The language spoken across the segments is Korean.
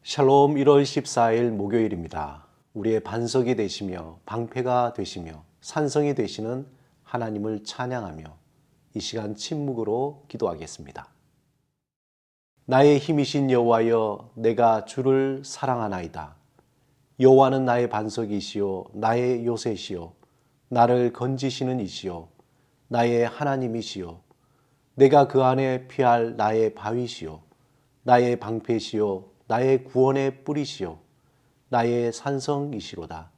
샬롬 1월 14일 목요일입니다. 우리의 반석이 되시며 방패가 되시며 산성이 되시는 하나님을 찬양하며 이 시간 침묵으로 기도하겠습니다. 나의 힘이신 여호와여, 내가 주를 사랑하나이다. 여호와는 나의 반석이시요 나의 요새시요 나를 건지시는 이시요 나의 하나님이시요 내가 그 안에 피할 나의 바위시요 나의 방패시요 나의 구원의 뿌리시요 나의 산성이시로다.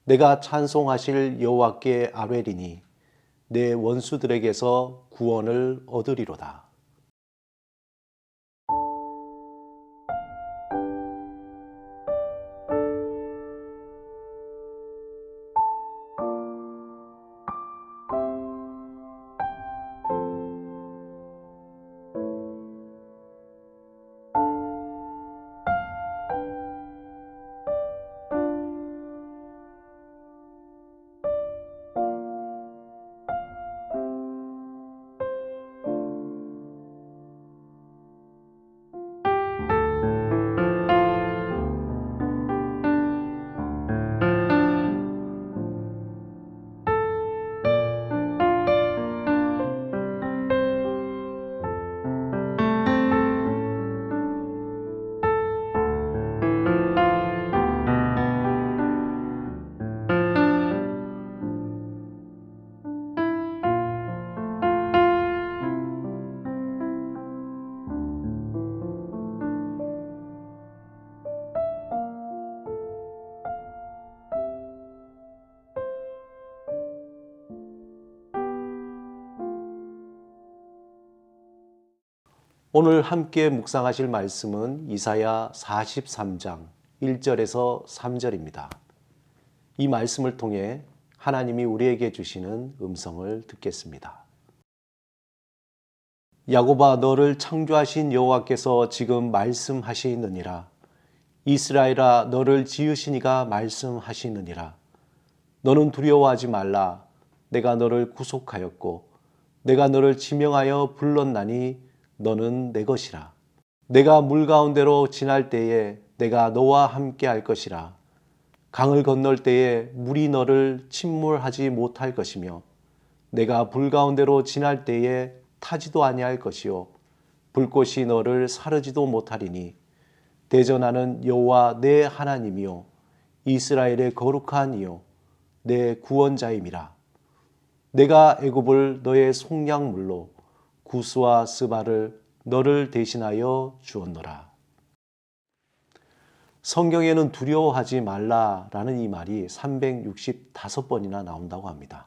내가 찬송하실 여호와께 아뢰리니 내 원수들에게서 구원을 얻으리로다. 오늘 함께 묵상하실 말씀은 이사야 43장 1절에서 3절입니다. 이 말씀을 통해 하나님이 우리에게 주시는 음성을 듣겠습니다. 야곱아, 너를 창조하신 여호와께서 지금 말씀하시느니라. 이스라엘아, 너를 지으신 이가 말씀하시느니라. 너는 두려워하지 말라. 내가 너를 구속하였고 내가 너를 지명하여 불렀나니 너는 내 것이라. 내가 물 가운데로 지날 때에 내가 너와 함께 할 것이라. 강을 건널 때에 물이 너를 침몰하지 못할 것이며 내가 불 가운데로 지날 때에 타지도 아니할 것이요 불꽃이 너를 사르지도 못하리니 대전하는 여호와 내 하나님이요 이스라엘의 거룩한 이요 내 구원자임이라. 내가 애굽을 너의 속량물로 구스와 스바를 너를 대신하여 주었노라. 성경에는 두려워하지 말라라는 이 말이 365번이나 나온다고 합니다.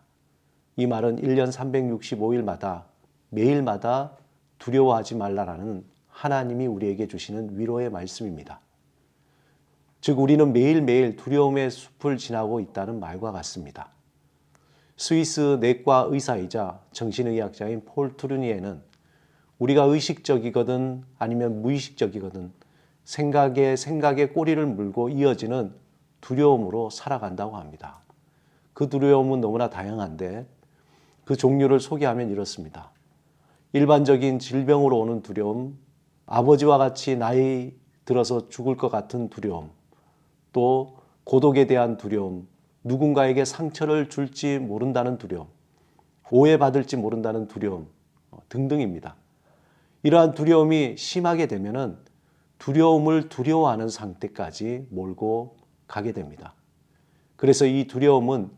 이 말은 1년 365일마다 매일마다 두려워하지 말라라는 하나님이 우리에게 주시는 위로의 말씀입니다. 즉 우리는 매일매일 두려움의 숲을 지나고 있다는 말과 같습니다. 스위스 내과 의사이자 정신의학자인 폴 트루니에는 우리가 의식적이거든 아니면 무의식적이거든 생각에 꼬리를 물고 이어지는 두려움으로 살아간다고 합니다. 그 두려움은 너무나 다양한데 그 종류를 소개하면 이렇습니다. 일반적인 질병으로 오는 두려움, 아버지와 같이 나이 들어서 죽을 것 같은 두려움, 또 고독에 대한 두려움, 누군가에게 상처를 줄지 모른다는 두려움, 오해받을지 모른다는 두려움 등등입니다. 이러한 두려움이 심하게 되면은 두려움을 두려워하는 상태까지 몰고 가게 됩니다. 그래서 이 두려움은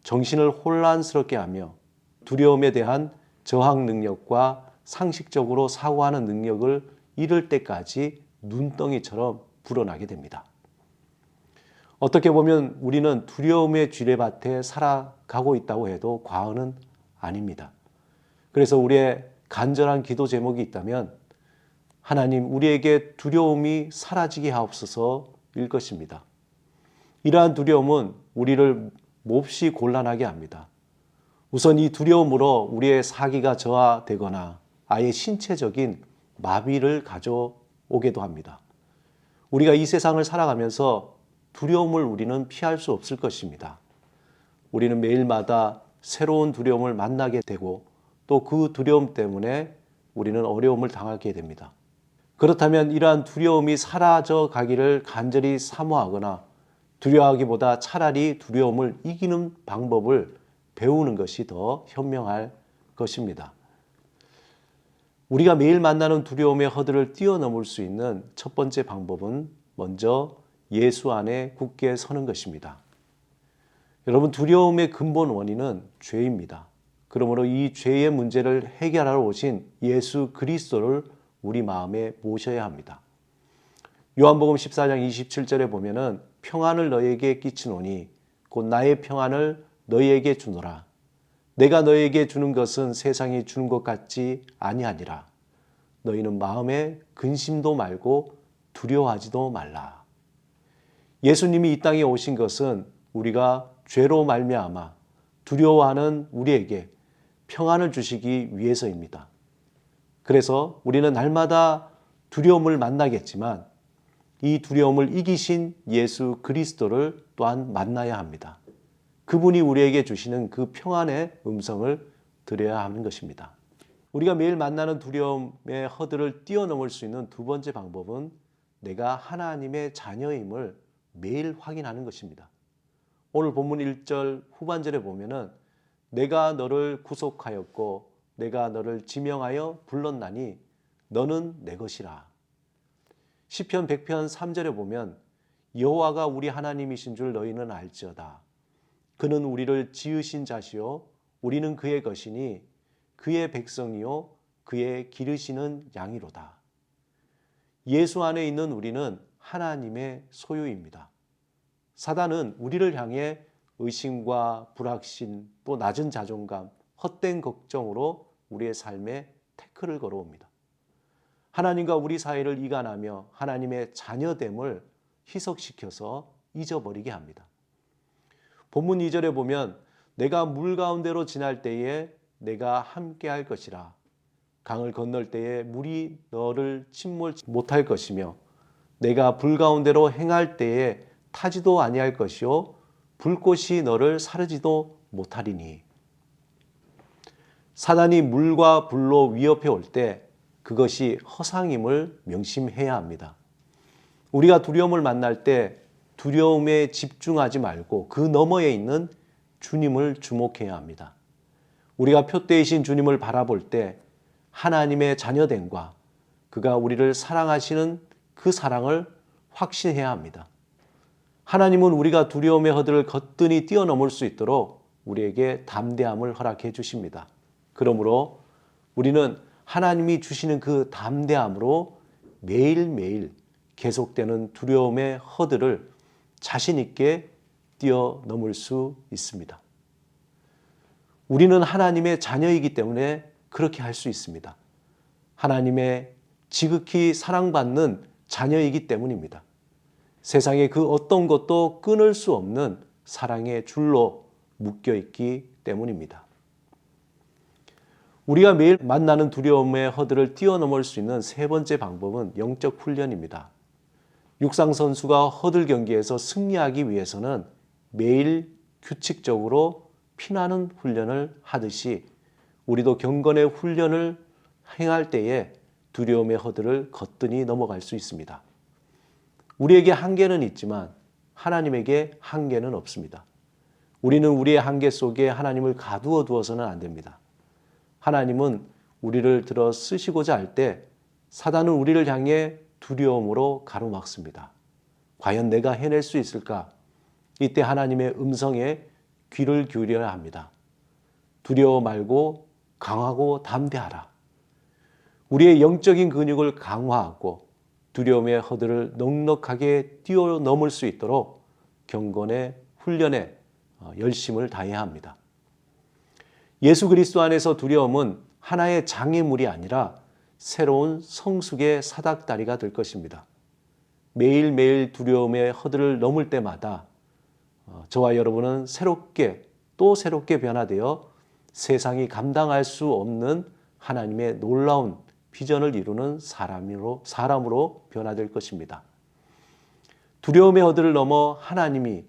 정신을 혼란스럽게 하며 두려움에 대한 저항 능력과 상식적으로 사고하는 능력을 잃을 때까지 눈덩이처럼 불어나게 됩니다. 어떻게 보면 우리는 두려움의 쥐레밭에 살아가고 있다고 해도 과언은 아닙니다. 그래서 우리의 간절한 기도 제목이 있다면 하나님 우리에게 두려움이 사라지게 하옵소서일 것입니다. 이러한 두려움은 우리를 몹시 곤란하게 합니다. 우선 이 두려움으로 우리의 사기가 저하되거나 아예 신체적인 마비를 가져오기도 합니다. 우리가 이 세상을 살아가면서 두려움을 우리는 피할 수 없을 것입니다. 우리는 매일마다 새로운 두려움을 만나게 되고 또 그 두려움 때문에 우리는 어려움을 당하게 됩니다. 그렇다면 이러한 두려움이 사라져 가기를 간절히 사모하거나 두려워하기보다 차라리 두려움을 이기는 방법을 배우는 것이 더 현명할 것입니다. 우리가 매일 만나는 두려움의 허들을 뛰어넘을 수 있는 첫 번째 방법은 먼저 예수 안에 굳게 서는 것입니다. 여러분, 두려움의 근본 원인은 죄입니다. 그러므로 이 죄의 문제를 해결하러 오신 예수 그리스도를 우리 마음에 모셔야 합니다. 요한복음 14장 27절에 보면은 평안을 너희에게 끼치노니 곧 나의 평안을 너희에게 주노라. 내가 너희에게 주는 것은 세상이 주는 것 같지 아니하니라. 너희는 마음에 근심도 말고 두려워하지도 말라. 예수님이 이 땅에 오신 것은 우리가 죄로 말미암아 두려워하는 우리에게 평안을 주시기 위해서입니다. 그래서 우리는 날마다 두려움을 만나겠지만 이 두려움을 이기신 예수 그리스도를 또한 만나야 합니다. 그분이 우리에게 주시는 그 평안의 음성을 들어야 하는 것입니다. 우리가 매일 만나는 두려움의 허들을 뛰어넘을 수 있는 두 번째 방법은 내가 하나님의 자녀임을 매일 확인하는 것입니다. 오늘 본문 1절 후반절에 보면은 내가 너를 구속하였고 내가 너를 지명하여 불렀나니 너는 내 것이라. 시편 100편 3절에 보면 여호와가 우리 하나님이신 줄 너희는 알지어다. 그는 우리를 지으신 자시요 우리는 그의 것이니 그의 백성이요 그의 기르시는 양이로다. 예수 안에 있는 우리는 하나님의 소유입니다. 사단은 우리를 향해 의심과 불확신, 또 낮은 자존감, 헛된 걱정으로 우리의 삶에 태클을 걸어옵니다. 하나님과 우리 사이를 이간하며 하나님의 자녀됨을 희석시켜서 잊어버리게 합니다. 본문 2절에 보면 내가 물 가운데로 지날 때에 내가 함께 할 것이라. 강을 건널 때에 물이 너를 침몰 못할 것이며 내가 불 가운데로 행할 때에 타지도 아니할 것이요 불꽃이 너를 사르지도 못하리니. 사단이 물과 불로 위협해 올 때 그것이 허상임을 명심해야 합니다. 우리가 두려움을 만날 때 두려움에 집중하지 말고 그 너머에 있는 주님을 주목해야 합니다. 우리가 표대이신 주님을 바라볼 때 하나님의 자녀됨과 그가 우리를 사랑하시는 그 사랑을 확신해야 합니다. 하나님은 우리가 두려움의 허들을 거뜬히 뛰어넘을 수 있도록 우리에게 담대함을 허락해 주십니다. 그러므로 우리는 하나님이 주시는 그 담대함으로 매일매일 계속되는 두려움의 허들을 자신 있게 뛰어넘을 수 있습니다. 우리는 하나님의 자녀이기 때문에 그렇게 할 수 있습니다. 하나님의 지극히 사랑받는 자녀이기 때문입니다. 세상의 그 어떤 것도 끊을 수 없는 사랑의 줄로 묶여 있기 때문입니다. 우리가 매일 만나는 두려움의 허들을 뛰어넘을 수 있는 세 번째 방법은 영적 훈련입니다. 육상 선수가 허들 경기에서 승리하기 위해서는 매일 규칙적으로 피나는 훈련을 하듯이 우리도 경건의 훈련을 행할 때에 두려움의 허들을 거뜬히 넘어갈 수 있습니다. 우리에게 한계는 있지만 하나님에게 한계는 없습니다. 우리는 우리의 한계 속에 하나님을 가두어 두어서는 안 됩니다. 하나님은 우리를 들어 쓰시고자 할 때 사단은 우리를 향해 두려움으로 가로막습니다. 과연 내가 해낼 수 있을까? 이때 하나님의 음성에 귀를 기울여야 합니다. 두려워 말고 강하고 담대하라. 우리의 영적인 근육을 강화하고 두려움의 허들을 넉넉하게 뛰어넘을 수 있도록 경건의 훈련에 열심을 다해야 합니다. 예수 그리스도 안에서 두려움은 하나의 장애물이 아니라 새로운 성숙의 사닥다리가 될 것입니다. 매일매일 두려움의 허들을 넘을 때마다 저와 여러분은 새롭게 또 새롭게 변화되어 세상이 감당할 수 없는 하나님의 놀라운 비전을 이루는 사람으로 변화될 것입니다. 두려움의 허들을 넘어 하나님이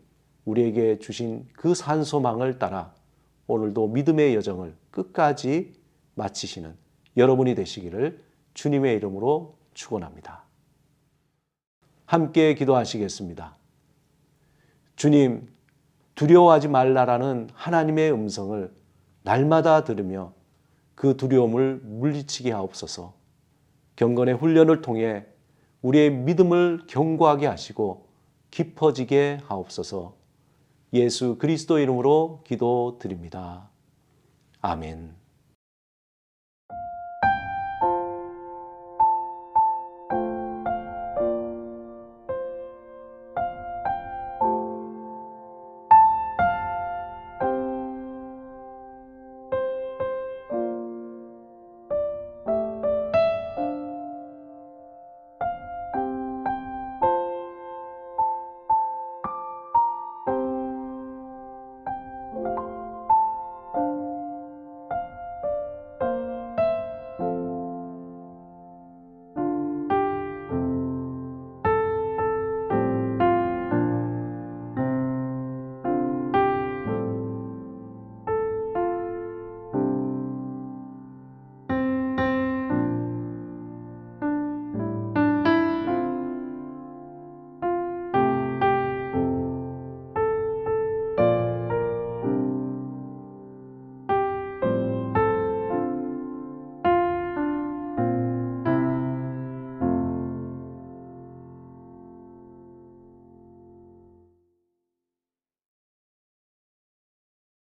우리에게 주신 그 산소망을 따라 오늘도 믿음의 여정을 끝까지 마치시는 여러분이 되시기를 주님의 이름으로 축원합니다. 함께 기도하시겠습니다. 주님, 두려워하지 말라라는 하나님의 음성을 날마다 들으며 그 두려움을 물리치게 하옵소서. 경건의 훈련을 통해 우리의 믿음을 견고하게 하시고 깊어지게 하옵소서. 예수 그리스도 이름으로 기도드립니다. 아멘.